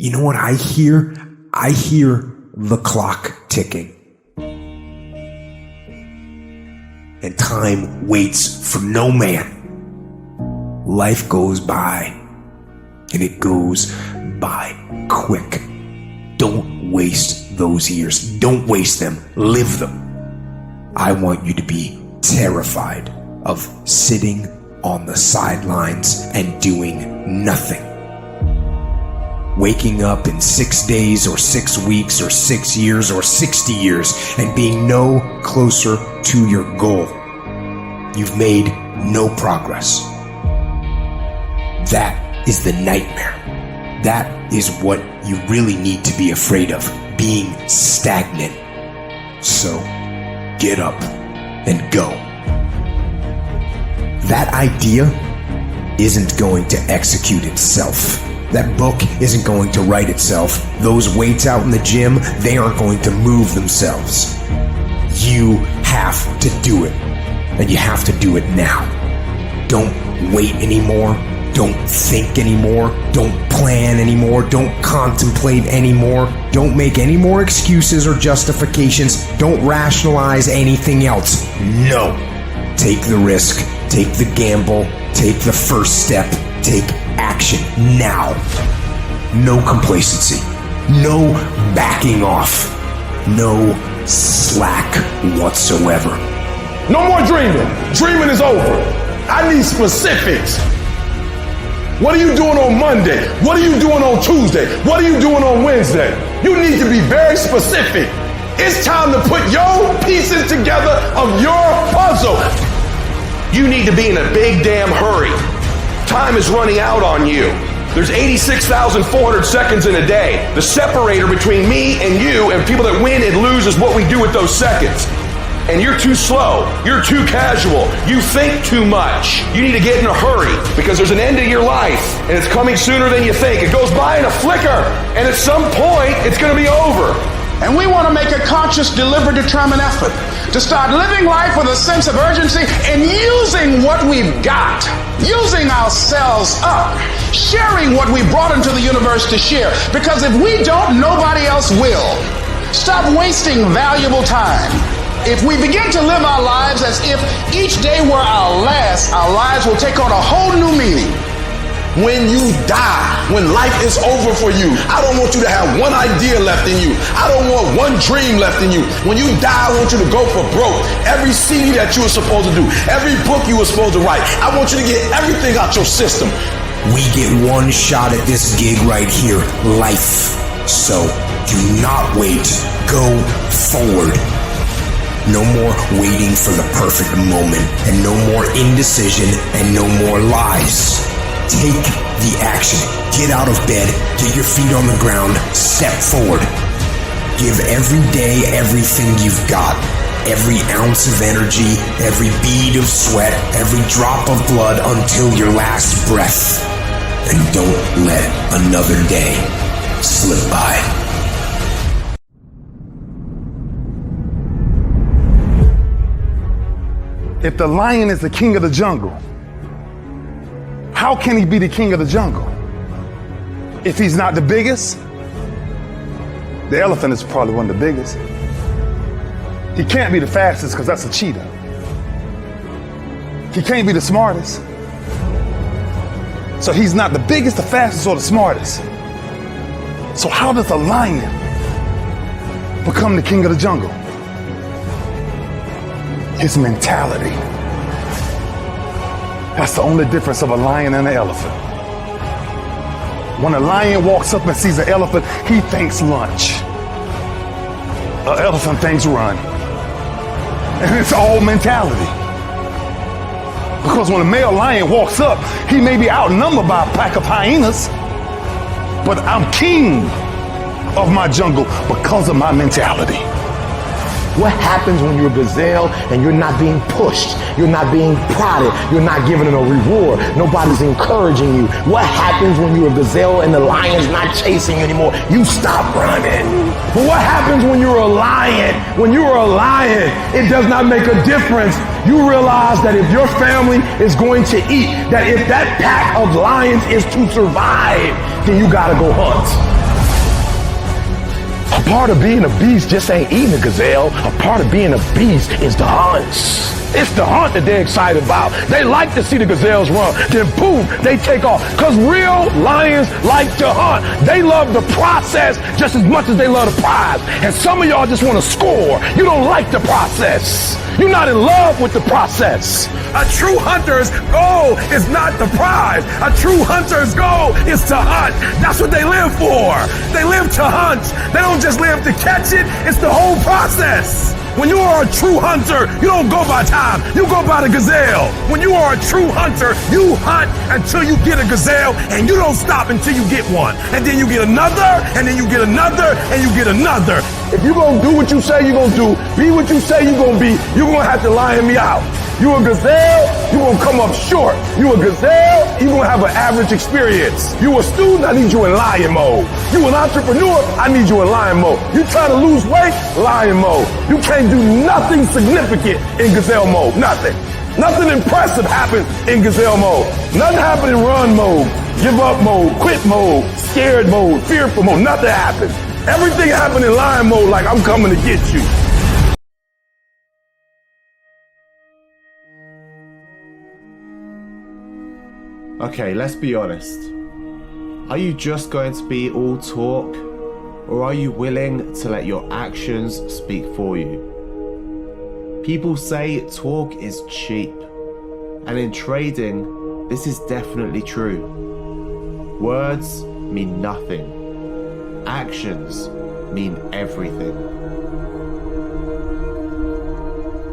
You know what I hear? I hear the clock ticking. And time waits for no man. Life goes by, and it goes by quick. Don't waste those years. Don't waste them. Live them. I want you to be terrified of sitting on the sidelines and doing nothing. Waking up in 6 days or 6 weeks or 6 years or 60 years and being no closer to your goal. You've made no progress. That is the nightmare. That is what you really need to be afraid of, being stagnant. So, get up and go. That idea isn't going to execute itself. That book isn't going to write itself. Those weights out in the gym, they aren't going to move themselves. You have to do it, and you have to do it now. Don't wait anymore. Don't think anymore. Don't plan anymore. Don't contemplate anymore. Don't make any more excuses or justifications. Don't rationalize anything else. No. Take the risk. Take the gamble. Take the first step. Take action now. No complacency. No backing off. No slack whatsoever. No more dreaming. Dreaming is over. I need specifics. What are you doing on Monday? What are you doing on Tuesday? What are you doing on Wednesday? You need to be very specific. It's time to put your pieces together of your puzzle. You need to be in a big damn hurry. Time is running out on you. There's 86,400 seconds in a day. The separator between me and you and people that win and lose is what we do with those seconds. And you're too slow. You're too casual. You think too much. You need to get in a hurry because there's an end to your life and it's coming sooner than you think. It goes by in a flicker and at some point it's going to be over. And we want to make a conscious, deliberate, determined effort to start living life with a sense of urgency and using what we've got, using ourselves up, sharing what we brought into the universe to share. Because if we don't, nobody else will. Stop wasting valuable time. If we begin to live our lives as if each day were our last, our lives will take on a whole new meaning. When you die, when life is over for you, I don't want you to have one idea left in you. I don't want one dream left in you. When you die, I want you to go for broke. Every CD that you were supposed to do, every book you were supposed to write, I want you to get everything out your system. We get one shot at this gig right here, life. So do not wait. Go forward. No more waiting for the perfect moment, and no more indecision, and no more lies. Take the action. Get out of bed, get your feet on the ground, step forward. Give every day everything you've got. Every ounce of energy, every bead of sweat, every drop of blood until your last breath. And don't let another day slip by. If the lion is the king of the jungle, how can he be the king of the jungle? If he's not the biggest, the elephant is probably one of the biggest. He can't be the fastest because that's a cheetah. He can't be the smartest. So he's not the biggest, the fastest, or the smartest. So how does a lion become the king of the jungle? His mentality. That's the only difference of a lion and an elephant. When a lion walks up and sees an elephant, he thinks lunch. An elephant thinks run. And it's all mentality. Because when a male lion walks up, he may be outnumbered by a pack of hyenas, but I'm king of my jungle because of my mentality. What happens when you're a gazelle and you're not being pushed? You're not being prodded. You're not given a reward. Nobody's encouraging you. What happens when you're a gazelle and the lion's not chasing you anymore? You stop running. But what happens when you're a lion? When you're a lion, it does not make a difference. You realize that if your family is going to eat, that if that pack of lions is to survive, then you gotta go hunt. part of being a beast just ain't eating a gazelle. A part of being a beast is the hunts. It's the hunt that they're excited about. They like to see the gazelles run. Then boom, they take off. Because real lions like to hunt. They love the process just as much as they love the prize. And some of y'all just want to score. You don't like the process. You're not in love with the process. A true hunter's goal is not the prize. A true hunter's goal is to hunt. That's what they live for. They live to hunt. They don't just live to catch it. It's the whole process. When you are a true hunter, you don't go by time. You go by the gazelle. When you are a true hunter, you hunt until you get a gazelle, and you don't stop until you get one. And then you get another, and then you get another, and you get another. If you're going to do what you say you're going to do, be what you say you're going to be, you're going to have to lion me out. You a gazelle, you're going to come up short. You a gazelle, you're going to have an average experience. You a student, I need you in lion mode. You an entrepreneur, I need you in lion mode. You trying to lose weight, lion mode. You can't do nothing significant in gazelle mode. Nothing. Nothing impressive happens in gazelle mode. Nothing happens in run mode, give up mode, quit mode, scared mode, fearful mode. Nothing happens. Everything happens in lion mode like I'm coming to get you. Okay, let's be honest. Are you just going to be all talk, or are you willing to let your actions speak for you? People say talk is cheap, and in trading, this is definitely true. Words mean nothing. Actions mean everything.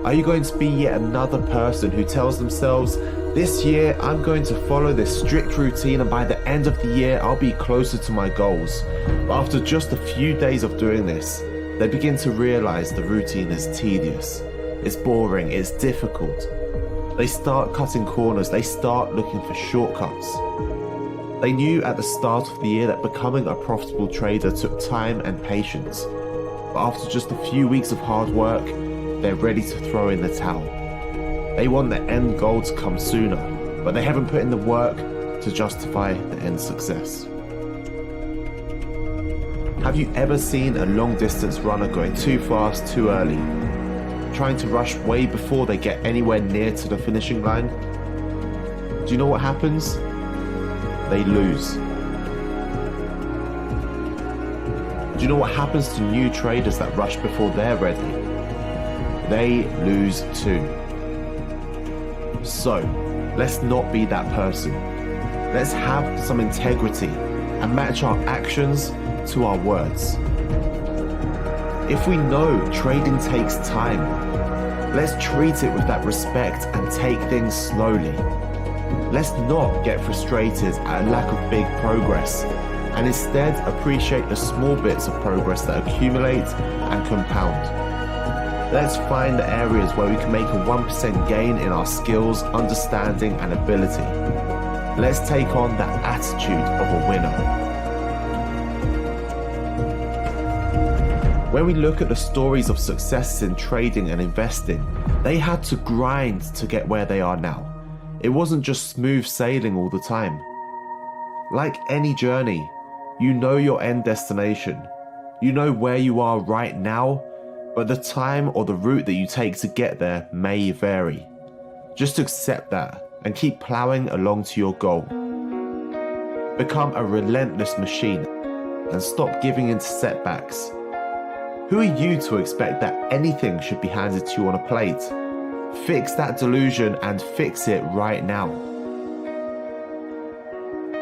Are you going to be yet another person who tells themselves, this year I'm going to follow this strict routine and by the end of the year I'll be closer to my goals. But after just a few days of doing this, they begin to realize the routine is tedious, it's boring, it's difficult. They start cutting corners, they start looking for shortcuts. They knew at the start of the year that becoming a profitable trader took time and patience. But after just a few weeks of hard work, they're ready to throw in the towel. They want the end goal to come sooner, but they haven't put in the work to justify the end success. Have you ever seen a long distance runner going too fast too early, trying to rush way before they get anywhere near to the finishing line? Do you know what happens? They lose. Do you know what happens to new traders that rush before they're ready? They lose too. So, let's not be that person. Let's have some integrity and match our actions to our words. If we know trading takes time, let's treat it with that respect and take things slowly. Let's not get frustrated at a lack of big progress and instead appreciate the small bits of progress that accumulate and compound. Let's find the areas where we can make a 1% gain in our skills, understanding, and ability. Let's take on that attitude of a winner. When we look at the stories of success in trading and investing, they had to grind to get where they are now. It wasn't just smooth sailing all the time. Like any journey, you know your end destination. You know where you are right now, but the time or the route that you take to get there may vary. Just accept that and keep plowing along to your goal. Become a relentless machine and stop giving in to setbacks. Who are you to expect that anything should be handed to you on a plate? Fix that delusion and fix it right now.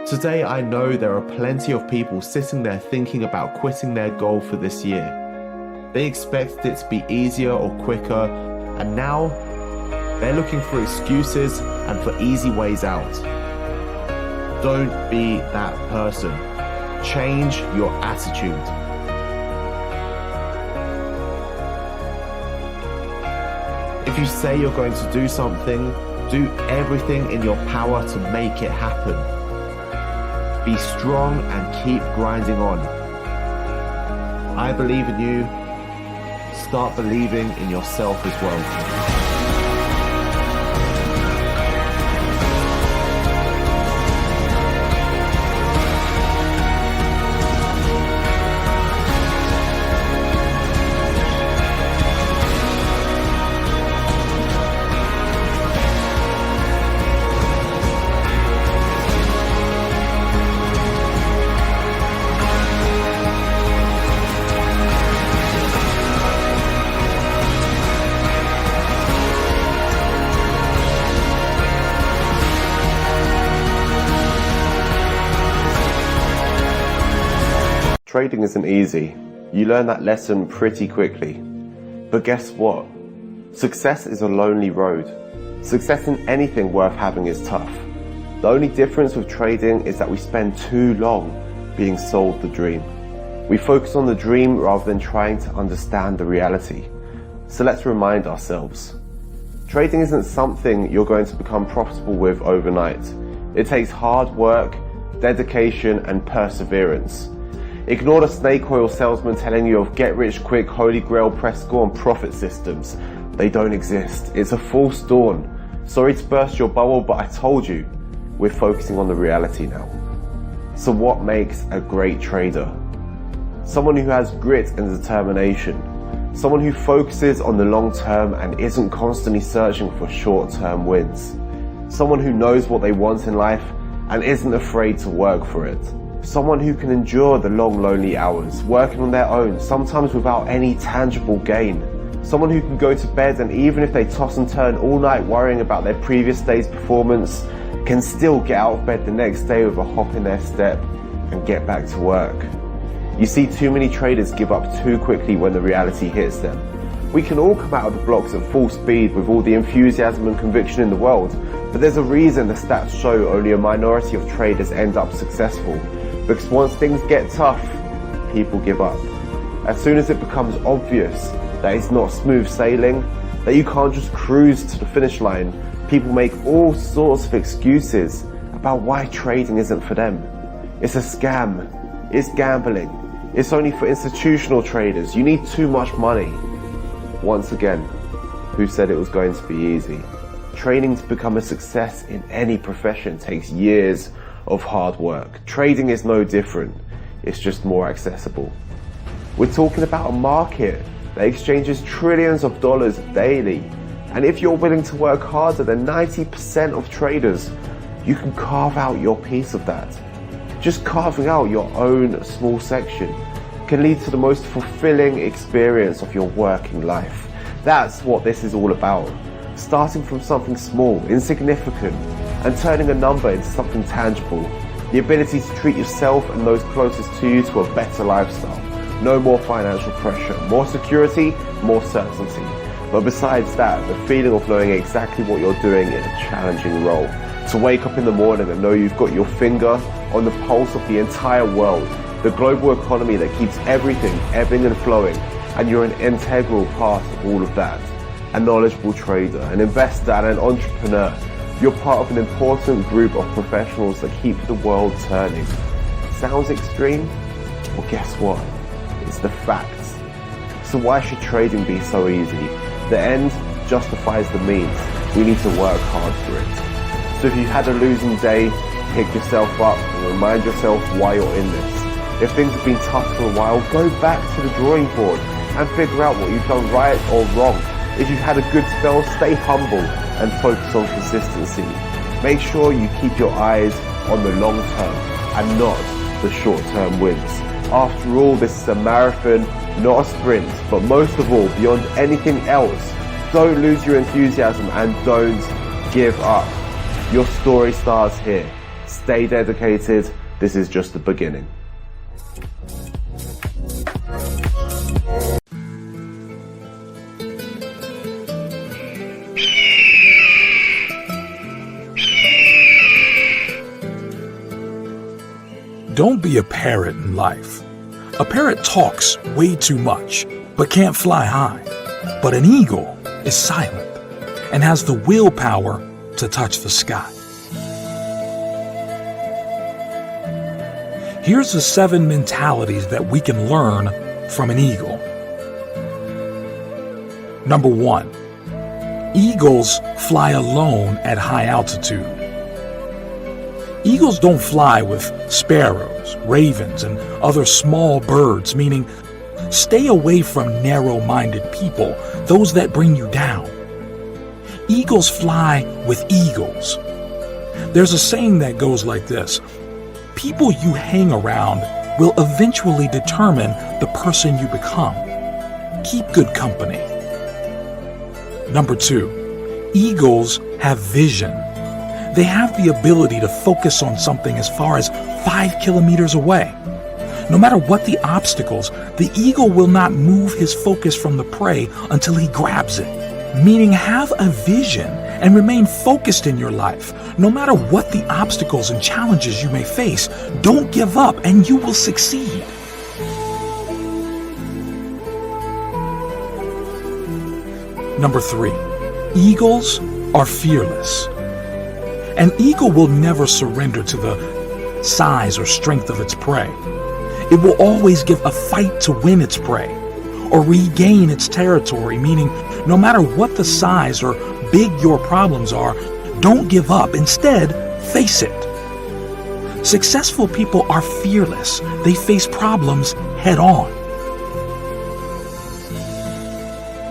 Today I know there are plenty of people sitting there thinking about quitting their goal for this year. They expected it to be easier or quicker, and now they're looking for excuses and for easy ways out. Don't be that person. Change your attitude. If you say you're going to do something, do everything in your power to make it happen. Be strong and keep grinding on. I believe in you. Start believing in yourself as well. Trading isn't easy. You learn that lesson pretty quickly. But guess what? Success is a lonely road. Success in anything worth having is tough. The only difference with trading is that we spend too long being sold the dream. We focus on the dream rather than trying to understand the reality. So let's remind ourselves. Trading isn't something you're going to become profitable with overnight. It takes hard work, dedication, and perseverance. Ignore the snake oil salesman telling you of get-rich-quick, holy grail press score and profit systems. They don't exist. It's a false dawn. Sorry to burst your bubble, but I told you, we're focusing on the reality now. So what makes a great trader? Someone who has grit and determination. Someone who focuses on the long term and isn't constantly searching for short-term wins. Someone who knows what they want in life and isn't afraid to work for it. Someone who can endure the long, lonely hours, working on their own, sometimes without any tangible gain. Someone who can go to bed and even if they toss and turn all night worrying about their previous day's performance, can still get out of bed the next day with a hop in their step and get back to work. You see, too many traders give up too quickly when the reality hits them. We can all come out of the blocks at full speed with all the enthusiasm and conviction in the world, but there's a reason the stats show only a minority of traders end up successful. Because once things get tough, people give up. As soon as it becomes obvious that it's not smooth sailing, that you can't just cruise to the finish line, people make all sorts of excuses about why trading isn't for them. It's a scam. It's gambling. It's only for institutional traders. You need too much money. Once again, who said it was going to be easy? Training to become a success in any profession takes years of hard work. Trading is no different. It's just more accessible. We're talking about a market that exchanges trillions of dollars daily. And if you're willing to work harder than 90% of traders, you can carve out your piece of that. Just carving out your own small section can lead to the most fulfilling experience of your working life. That's what this is all about. Starting from something small, insignificant, and turning a number into something tangible. The ability to treat yourself and those closest to you to a better lifestyle. No more financial pressure, more security, more certainty. But besides that, the feeling of knowing exactly what you're doing in a challenging role. To wake up in the morning and know you've got your finger on the pulse of the entire world, the global economy that keeps everything ebbing and flowing, and you're an integral part of all of that. A knowledgeable trader, an investor, and an entrepreneur. You're part of an important group of professionals that keep the world turning. Sounds extreme? Well, guess what? It's the facts. So why should trading be so easy? The end justifies the means. We need to work hard for it. So if you had a losing day, pick yourself up and remind yourself why you're in this. If things have been tough for a while, go back to the drawing board and figure out what you've done right or wrong. If you've had a good spell, stay humble and focus on consistency. Make sure you keep your eyes on the long term and not the short term wins. After all, this is a marathon, not a sprint. But most of all, beyond anything else, don't lose your enthusiasm and don't give up. Your story starts here. Stay dedicated. This is just the beginning. Don't be a parrot in life. A parrot talks way too much, but can't fly high. But an eagle is silent and has the willpower to touch the sky. Here's the 7 mentalities that we can learn from an eagle. Number 1, eagles fly alone at high altitude. Eagles don't fly with sparrows, ravens, and other small birds, meaning stay away from narrow-minded people, those that bring you down. Eagles fly with eagles. There's a saying that goes like this: people you hang around will eventually determine the person you become. Keep good company. Number 2, eagles have vision. They have the ability to focus on something as far as 5 kilometers away. No matter what the obstacles, the eagle will not move his focus from the prey until he grabs it. Meaning, have a vision and remain focused in your life. No matter what the obstacles and challenges you may face, don't give up and you will succeed. Number 3, eagles are fearless. An eagle will never surrender to the size or strength of its prey. It will always give a fight to win its prey or regain its territory, meaning no matter what the size or big your problems are, don't give up. Instead, face it. Successful people are fearless. They face problems head on.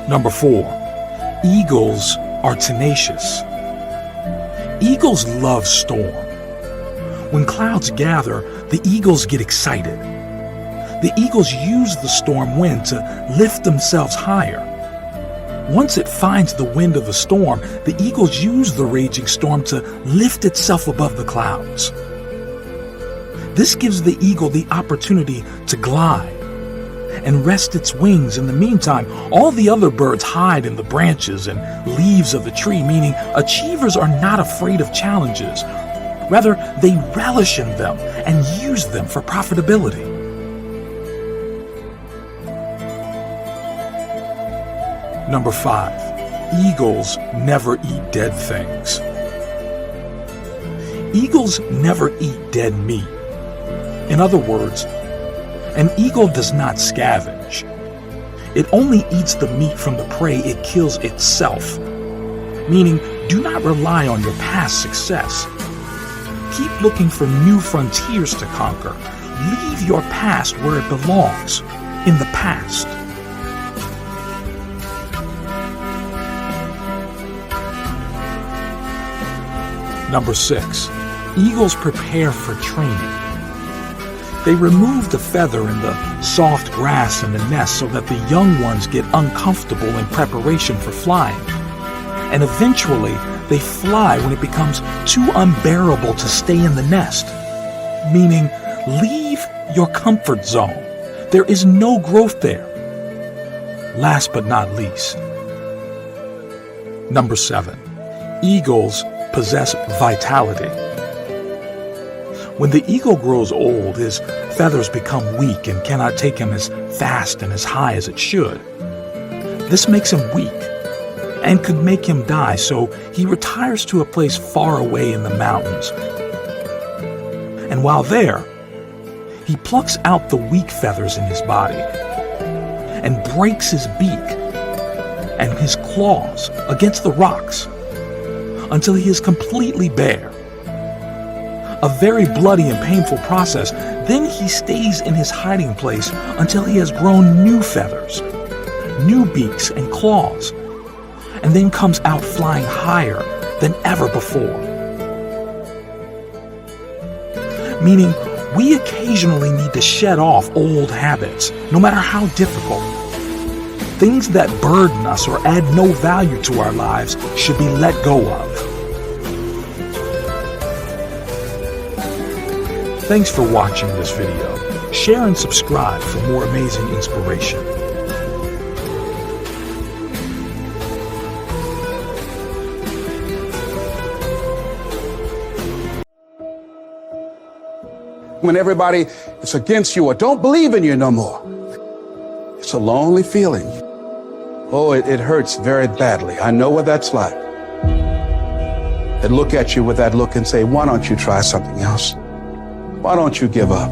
Number 4, eagles are tenacious. Eagles love storm. When clouds gather, the eagles get excited. The eagles use the storm wind to lift themselves higher. Once it finds the wind of the storm, the eagles use the raging storm to lift itself above the clouds. This gives the eagle the opportunity to glide and rest its wings. In the meantime, all the other birds hide in the branches and leaves of the tree, meaning achievers are not afraid of challenges. Rather, they relish in them and use them for profitability. Number 5, eagles never eat dead things. Eagles never eat dead meat. In other words, an eagle does not scavenge. It only eats the meat from the prey it kills itself. Meaning, do not rely on your past success. Keep looking for new frontiers to conquer. Leave your past where it belongs, in the past. Number 6, eagles prepare for training. They remove the feather in the soft grass in the nest so that the young ones get uncomfortable in preparation for flying. And eventually, they fly when it becomes too unbearable to stay in the nest. Meaning, leave your comfort zone. There is no growth there. Last but not least, number 7, eagles possess vitality. When the eagle grows old, his feathers become weak and cannot take him as fast and as high as it should. This makes him weak and could make him die, so he retires to a place far away in the mountains. And while there, he plucks out the weak feathers in his body and breaks his beak and his claws against the rocks until he is completely bare. A very bloody and painful process. Then he stays in his hiding place until he has grown new feathers, new beaks and claws, and then comes out flying higher than ever before. Meaning, we occasionally need to shed off old habits, no matter how difficult. Things that burden us or add no value to our lives should be let go of. Thanks for watching this video. Share and subscribe for more amazing inspiration. When everybody is against you or don't believe in you no more, it's a lonely feeling. Oh, it hurts very badly. I know what that's like. They look at you with that look and say, why don't you try something else? Why don't you give up?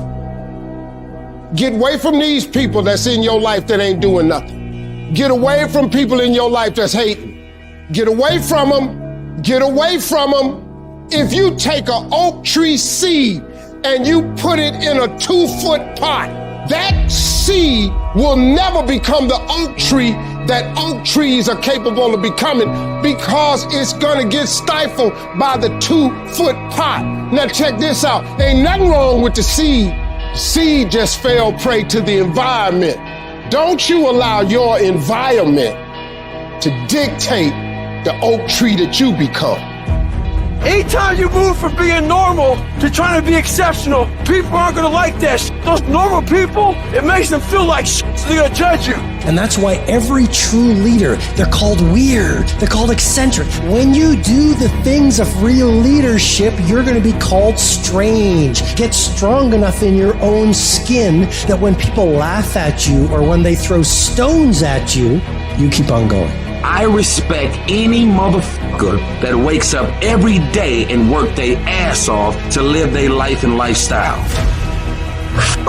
Get away from these people that's in your life that ain't doing nothing. Get away from people in your life that's hating. Get away from them. Get away from them. If you take an oak tree seed and you put it in a 2-foot pot, that seed will never become the oak tree that oak trees are capable of becoming, because it's gonna get stifled by the 2-foot pot. Now check this out. Ain't nothing wrong with the seed. The seed just fell prey to the environment. Don't you allow your environment to dictate the oak tree that you become. Anytime you move from being normal to trying to be exceptional, people aren't going to like that shit. Those normal people, it makes them feel like shit, so they're going to judge you. And that's why every true leader, they're called weird. They're called eccentric. When you do the things of real leadership, you're going to be called strange. Get strong enough in your own skin that when people laugh at you or when they throw stones at you, you keep on going. I respect any motherfucker that wakes up every day and work their ass off to live their life and lifestyle.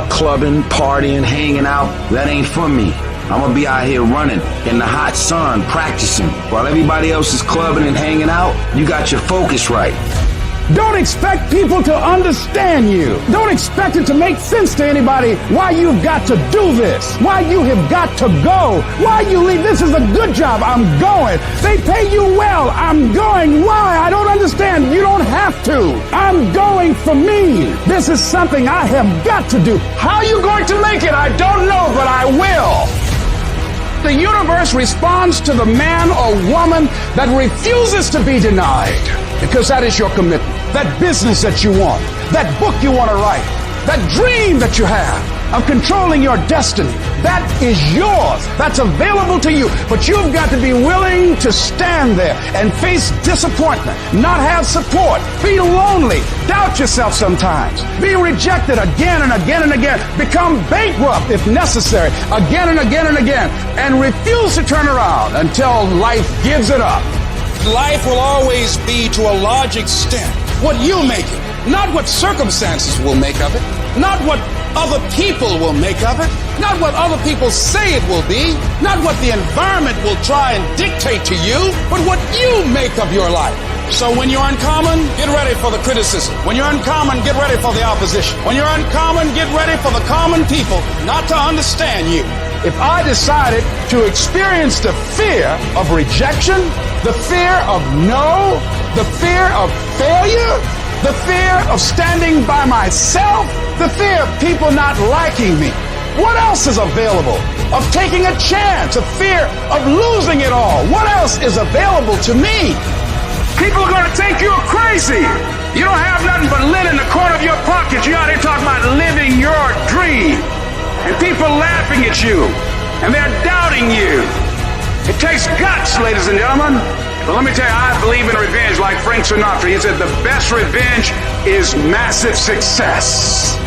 Clubbing, partying, hanging out, that ain't for me. I'm gonna be out here running in the hot sun, practicing. While everybody else is clubbing and hanging out, you got your focus right. Don't expect people to understand you. Don't expect it to make sense to anybody why you've got to do this, why you have got to go, why you leave. This is a good job. I'm going. They pay you well. I'm going. Why? I don't understand. You don't have to. I'm going for me. This is something I have got to do. How are you going to make it? I don't know, but I will. The universe responds to the man or woman that refuses to be denied, because that is your commitment. That business that you want, that book you want to write, that dream that you have of controlling your destiny, that is yours. That's available to you. But you've got to be willing to stand there and face disappointment, not have support, be lonely, doubt yourself sometimes, be rejected again and again and again, become bankrupt if necessary, again and again and again, and refuse to turn around until life gives it up. Life will always be, to a large extent, what you make it, not what circumstances will make of it, not what other people will make of it, not what other people say it will be, not what the environment will try and dictate to you, but what you make of your life. So when you're uncommon, get ready for the criticism. When you're uncommon, get ready for the opposition. When you're uncommon, get ready for the common people not to understand you. If I decided to experience the fear of rejection, the fear of no, the fear of failure, the fear of standing by myself, the fear of people not liking me, what else is available? Of taking a chance, a fear of losing it all. What else is available to me? People are going to think you're crazy. You don't have nothing but lint in the corner of your pocket. You're out here talking about living your dream. And people laughing at you. And they're doubting you. It takes guts, ladies and gentlemen. But let me tell you, I believe in revenge like Frank Sinatra. He said the best revenge is massive success.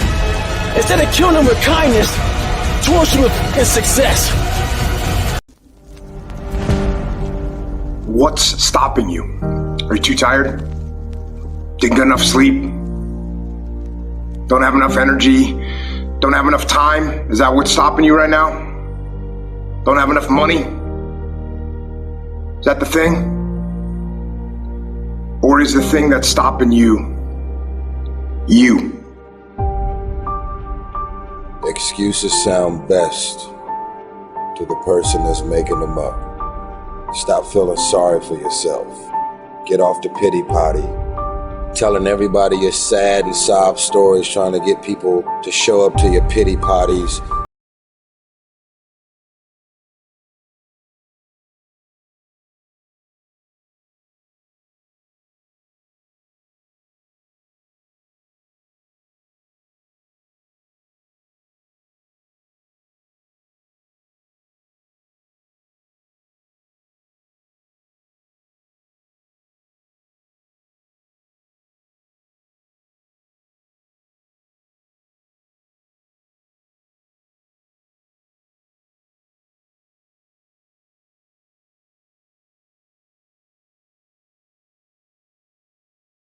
Instead of killing them with kindness, torch them with success. What's stopping you? Are you too tired? Didn't get enough sleep? Don't have enough energy? Don't have enough time? Is that what's stopping you right now? Don't have enough money? Is that the thing? Or is the thing that's stopping you, you? Excuses sound best to the person that's making them up. Stop feeling sorry for yourself. Get off the pity potty. Telling everybody your sad and sob stories, trying to get people to show up to your pity parties.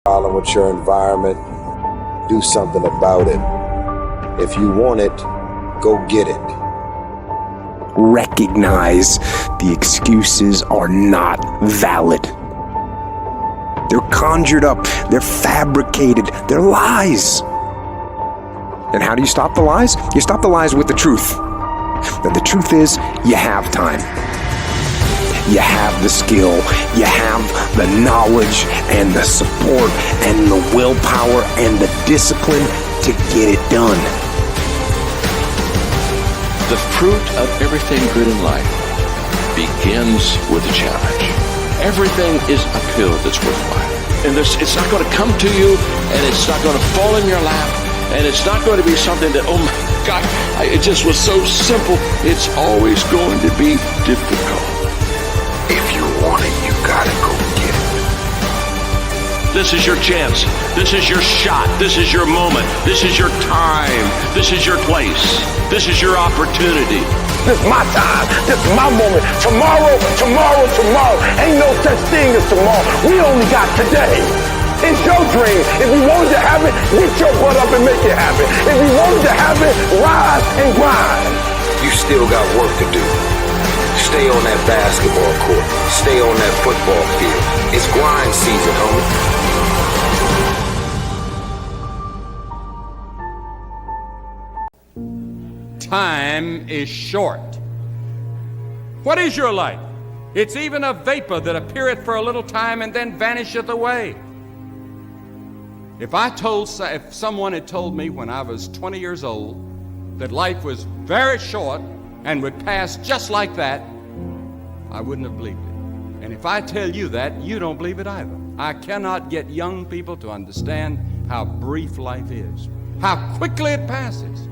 Problem with your environment, do something about it. If you want it, go get it. Recognize the excuses are not valid. They're conjured up, they're fabricated, they're lies. And how do you stop the lies? You stop the lies with the truth. And the truth is, you have time. You have the skill, you have the knowledge and the support and the willpower and the discipline to get it done. The fruit of everything good in life begins with a challenge. Everything is uphill that's worthwhile. And it's not going to come to you, and it's not going to fall in your lap, and it's not going to be something that, oh my God, it just was so simple. It's always going to be difficult. If you want it, you gotta go get it. This is your chance. This is your shot. This is your moment. This is your time. This is your place. This is your opportunity. This is my time. This is my moment. Tomorrow. Ain't no such thing as tomorrow. We only got today. It's your dream. If you wanted to have it, get your butt up and make it happen. If you wanted to have it, rise and grind. You still got work to do. Stay on that basketball court. Stay on that football field. It's grind season, homie. Time is short. What is your life? It's even a vapor that appeareth for a little time and then vanisheth away. If someone had told me when I was 20 years old that life was very short and would pass just like that, I wouldn't have believed it. And if I tell you that, you don't believe it either. I cannot get young people to understand how brief life is, how quickly it passes.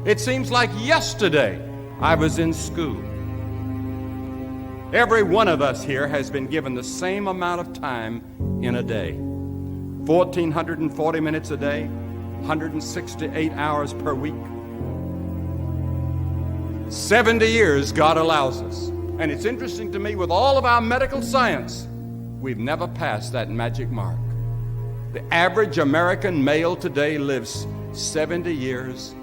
It seems like yesterday I was in school. Every one of us here has been given the same amount of time in a day. 1,440 minutes a day, 168 hours per week. 70 years God allows us. And it's interesting to me, with all of our medical science, we've never passed that magic mark. The average American male today lives 70 years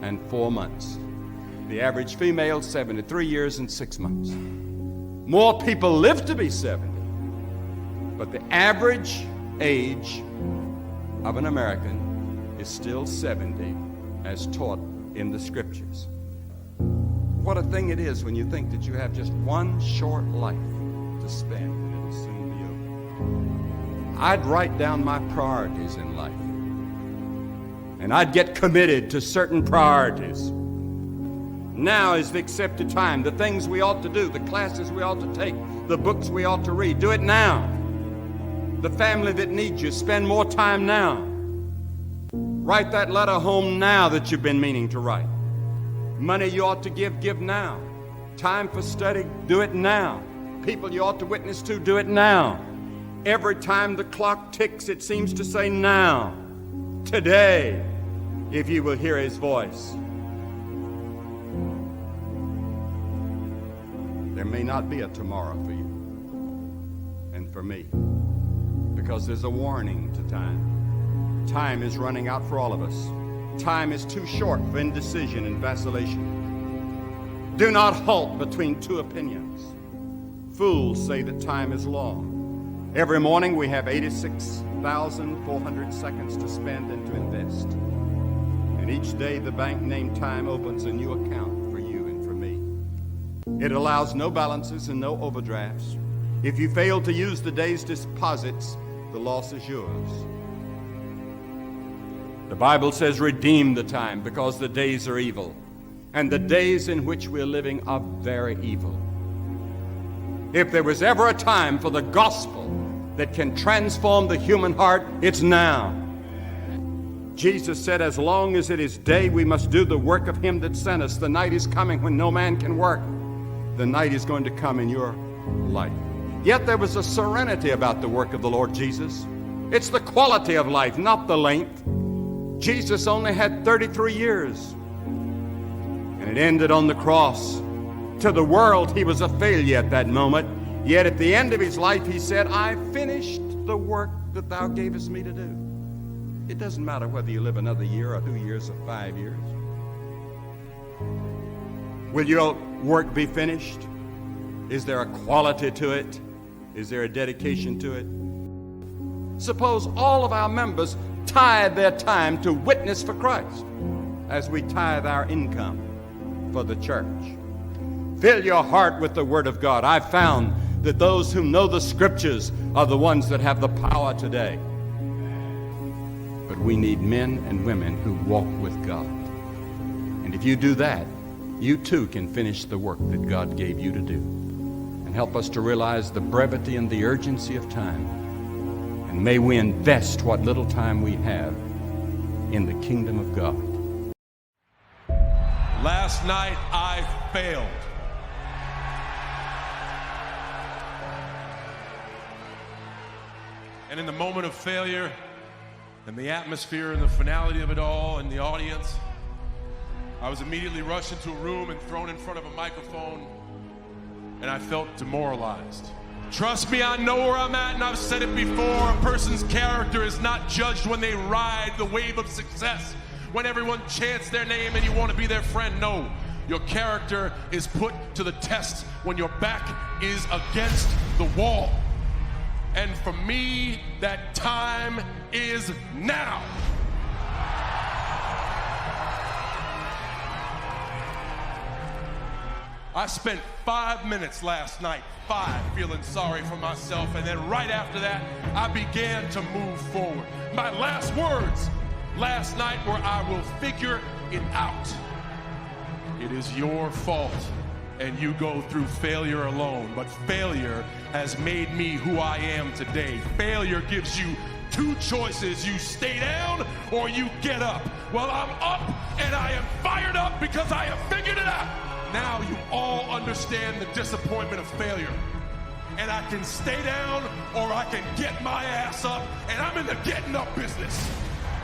and 4 months. The average female, 73 years and 6 months. More people live to be 70, but the average age of an American is still 70, as taught in the scriptures. What a thing it is when you think that you have just one short life to spend, and it'll soon be over. I'd write down my priorities in life, and I'd get committed to certain priorities. Now is the accepted time. The things we ought to do, the classes we ought to take, the books we ought to read, do it now. The family that needs you, spend more time now. Write that letter home now that you've been meaning to write. Money you ought to give now. Time for study, do it now. People you ought to witness to, do it now. Every time the clock ticks, it seems to say now. Today, if you will hear his voice. There may not be a tomorrow for you and for me, because there's a warning to time. Time is running out for all of us. Time is too short for indecision and vacillation. Do not halt between two opinions. Fools say that time is long. Every morning we have 86,400 seconds to spend and to invest. And each day the bank named time opens a new account for you and for me. It allows no balances and no overdrafts. If you fail to use the day's deposits, the loss is yours. The Bible says, redeem the time, because the days are evil. And the days in which we're living are very evil. If there was ever a time for the gospel that can transform the human heart, it's now. Jesus said, as long as it is day, we must do the work of him that sent us. The night is coming when no man can work. The night is going to come in your life. Yet there was a serenity about the work of the Lord Jesus. It's the quality of life, not the length. Jesus only had 33 years, and it ended on the cross. To the world, he was a failure at that moment. Yet at the end of his life, he said, I finished the work that thou gavest me to do. It doesn't matter whether you live another year or 2 years or 5 years. Will your work be finished? Is there a quality to it? Is there a dedication to it? Suppose all of our members tithe their time to witness for Christ as we tithe our income for the church. Fill your heart with the Word of God. I've found that those who know the Scriptures are the ones that have the power today. But we need men and women who walk with God. And if you do that, you too can finish the work that God gave you to do, and help us to realize the brevity and the urgency of time, and And may we invest what little time we have in the kingdom of God. Last night I failed. And in the moment of failure, and the atmosphere and the finality of it all and the audience, I was immediately rushed into a room and thrown in front of a microphone, and I felt demoralized. Trust me, I know where I'm at, and I've said it before. A person's character is not judged when they ride the wave of success, when everyone chants their name and you want to be their friend. No, your character is put to the test when your back is against the wall. And for me, that time is now. I spent 5 minutes last night, feeling sorry for myself, and then right after that, I began to move forward. My last words last night were, I will figure it out. It is your fault, and you go through failure alone, but failure has made me who I am today. Failure gives you two choices. You stay down or you get up. Well, I'm up, and I am fired up because I have figured it out. Now you all understand the disappointment of failure. And I can stay down or I can get my ass up, and I'm in the getting up business.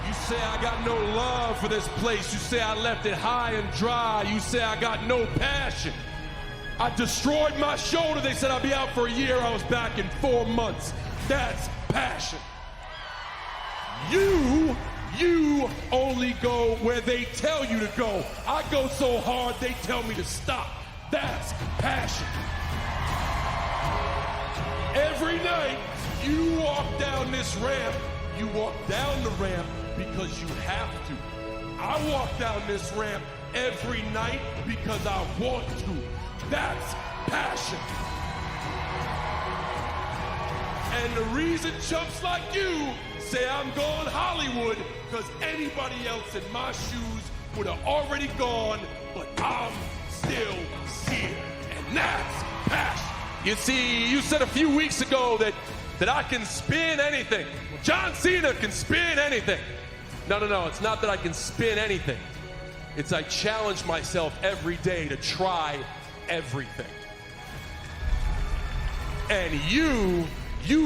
You say I got no love for this place. You say I left it high and dry. You say I got no passion. I destroyed my shoulder. They said I'd be out for a year. I was back in 4 months. That's passion. You only go where they tell you to go. I go so hard they tell me to stop. That's passion. Every night you walk down this ramp, you walk down the ramp because you have to. I walk down this ramp every night because I want to. That's passion. And the reason chumps like you say I'm going Hollywood, because anybody else in my shoes would have already gone, but I'm still here. And that's passion. You see, you said a few weeks ago that I can spin anything. John Cena can spin anything. No, it's not that I can spin anything. It's I challenge myself every day to try everything. And you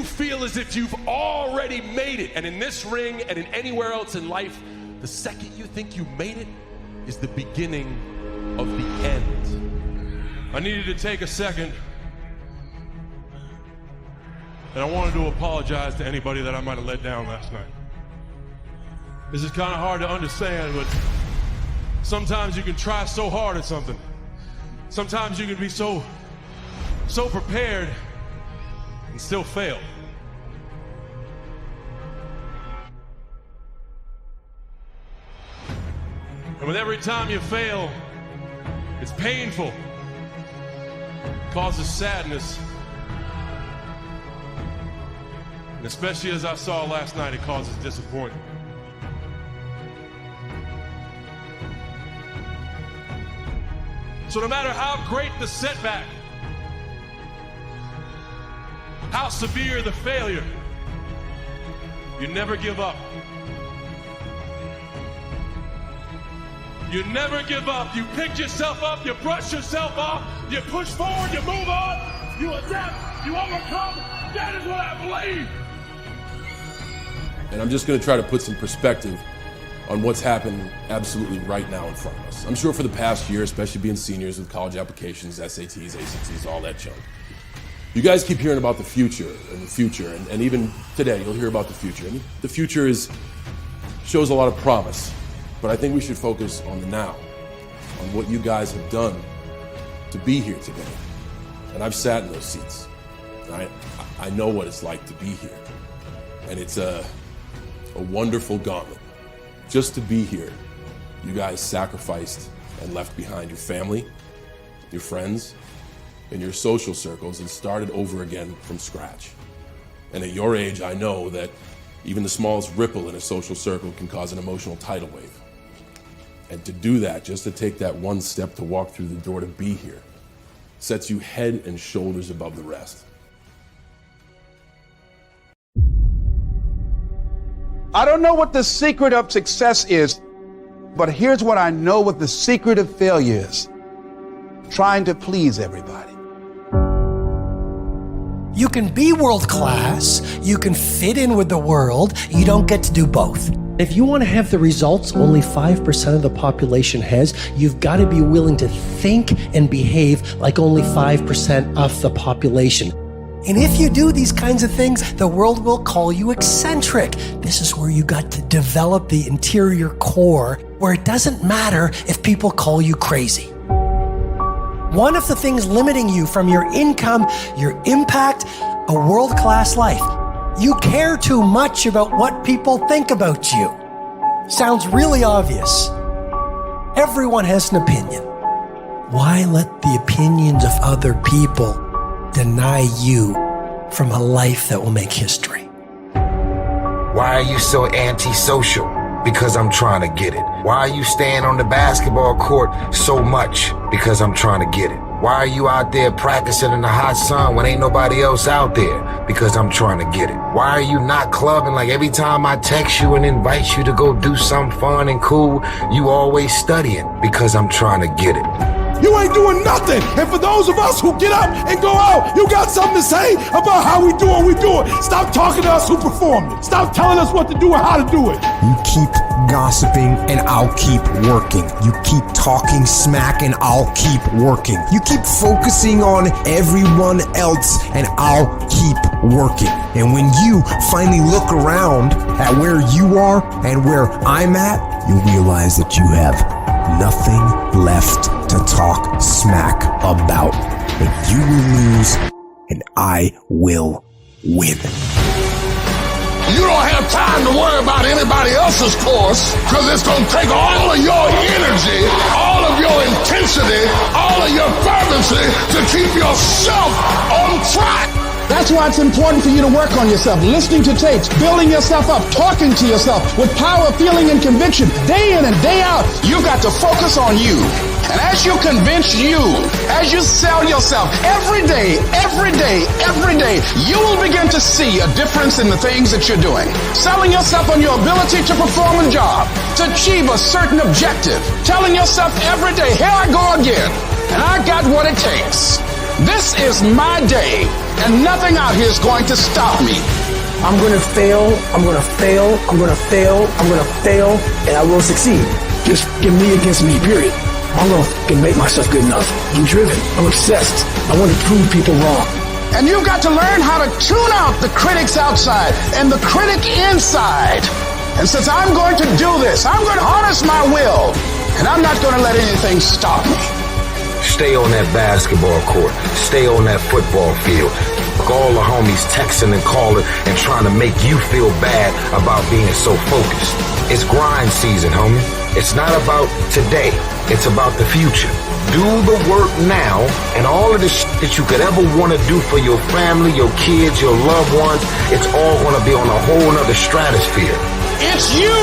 feel as if you've already made it. And in this ring and in anywhere else in life, the second you think you made it is the beginning of the end. I needed to take a second, and I wanted to apologize to anybody that I might have let down last night. This is kind of hard to understand, but sometimes you can try so hard at something. Sometimes you can be so prepared and still fail. And with every time you fail, it's painful. It causes sadness. And especially as I saw last night, it causes disappointment. So no matter how great the setback, how severe the failure, you never give up. You never give up. You pick yourself up, you brush yourself off, you push forward, you move on, you adapt, you overcome. That is what I believe. And I'm just going to try to put some perspective on what's happening absolutely right now in front of us. I'm sure for the past year, especially being seniors with college applications, SATs, ACTs, all that junk, you guys keep hearing about the future, and even today you'll hear about the future. And the future shows a lot of promise, but I think we should focus on the now, on what you guys have done to be here today. And I've sat in those seats. I know what it's like to be here. And it's a wonderful gauntlet. Just to be here, you guys sacrificed and left behind your family, your friends, and your social circles and started over again from scratch. And at your age, I know that even the smallest ripple in a social circle can cause an emotional tidal wave. And to do that, just to take that one step to walk through the door to be here, sets you head and shoulders above the rest. I don't know what the secret of success is, but here's what I know what the secret of failure is. Trying to please everybody. You can be world class, you can fit in with the world, you don't get to do both. If you want to have the results only 5% of the population has, you've got to be willing to think and behave like only 5% of the population. And if you do these kinds of things, the world will call you eccentric. This is where you got to develop the interior core, where it doesn't matter if people call you crazy. One of the things limiting you from your income, your impact, a world-class life, you care too much about what people think about you. Sounds really obvious. Everyone has an opinion. Why let the opinions of other people deny you from a life that will make history? Why are you so antisocial? Because I'm trying to get it. Why are you staying on the basketball court so much? Because I'm trying to get it. Why are you out there practicing in the hot sun when ain't nobody else out there? Because I'm trying to get it. Why are you not clubbing like every time I text you and invite you to go do something fun and cool, you always studying? Because I'm trying to get it. You ain't doing nothing. And for those of us who get up and go out, you got something to say about how we do what we do it. Stop talking to us who perform it. Stop telling us what to do and how to do it. You keep gossiping and I'll keep working. You keep talking smack and I'll keep working. You keep focusing on everyone else and I'll keep working. And when you finally look around at where you are and where I'm at, you realize that you have nothing left to talk smack about. And you will lose and I will win. You don't have time to worry about anybody else's course, because it's going to take all of your energy, all of your intensity, all of your fervency to keep yourself on track. That's why it's important for you to work on yourself, listening to tapes, building yourself up, talking to yourself with power, feeling, and conviction, day in and day out. You've got to focus on you. And as you convince you, as you sell yourself every day, you will begin to see a difference in the things that you're doing. Selling yourself on your ability to perform a job, to achieve a certain objective. Telling yourself every day, here I go again, and I got what it takes. This is my day, and nothing out here is going to stop me. I'm going to fail, I'm going to fail, I'm going to fail, I'm going to fail, and I will succeed. Just give me against me, period. I'm going to make myself good enough. I'm driven. I'm obsessed. I want to prove people wrong. And you've got to learn how to tune out the critics outside and the critic inside. And since I'm going to do this, I'm going to harness my will, and I'm not going to let anything stop me. Stay on that basketball court. Stay on that football field. All the homies texting and calling and trying to make you feel bad about being so focused. It's grind season, homie. It's not about today. It's about the future. Do the work now, and all of the shit that you could ever want to do for your family, your kids, your loved ones, it's all going to be on a whole nother stratosphere. It's you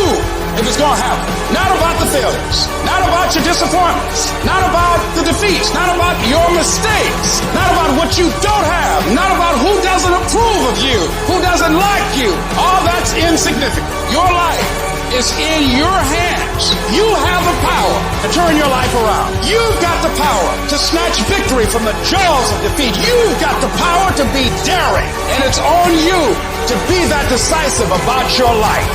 if it's going to happen. Not about the failures. Not about your disappointments. Not about the defeats. Not about your mistakes. Not about what you don't have. Not about who doesn't approve of you. Who doesn't like you. All that's insignificant. Your life is in your hands. You have the power to turn your life around. You've got the power to snatch victory from the jaws of defeat. You've got the power to be daring. And it's on you to be that decisive about your life.